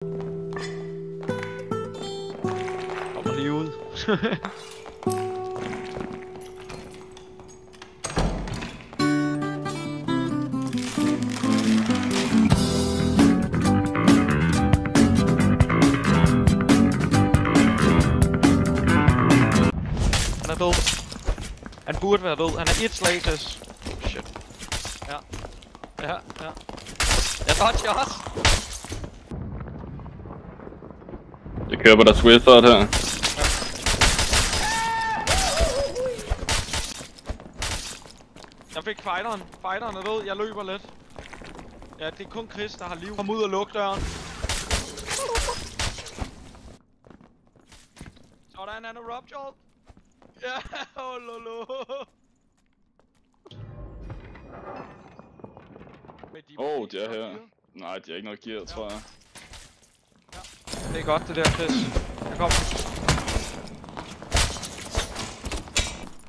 Kommer lige ud. Han er død. Han burde være død. Han er et slag til. Shit. Ja. Ja. Jeg dodger også. Jeg kører på der Swiftert her. Jeg fik fighteren. Fighteren er død. Jeg løber lidt. Ja, det er kun Chris, der har liv. Kom ud og luk døren. Sådan, han er ruptured. Ja, lolo. De er her. Nej, de er ikke noget gear, tror jeg. Ja. Det er godt det der, Chris. Jeg kommer.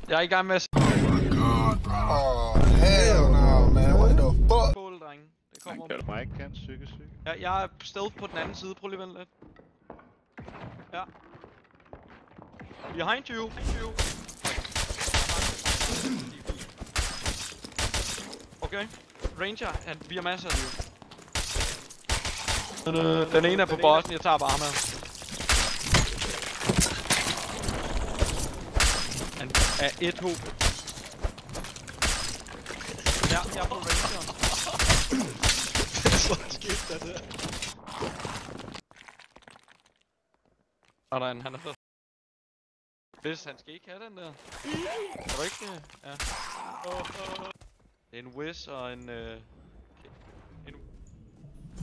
Jeg er i gang med at... Oh my god, bro. Oh, hell no, man. What the fuck? Skål, drenge. Det kommer. Mike kan syge. Ja, jeg er stealth på den anden side. Prøv lige at vente lidt. Ja. Behind you. Okay. Ranger, vi har masser af liv. Den ene er på bossen, jeg tager bare med. Han er 1 HP. Ja, jeg er på Ranger. Det er så skidt, det der. Sådan, han er så. Hvis han skal ikke have den der. Er du ikke det? Ja. Det er en Wiz og en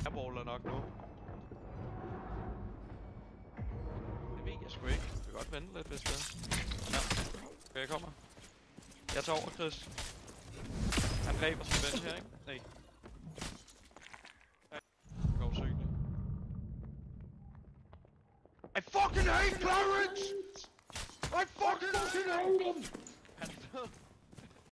airballer nok nu. Det ved jeg sgu ikke. Jeg kan godt vente lidt, hvis det er. Ja. Okay, jeg kommer. Jeg tager over, Chris. Han dræber som den her, ikke? Nej. Ja. Det går sygt. I fucking hate Clarence! I fucking hate them!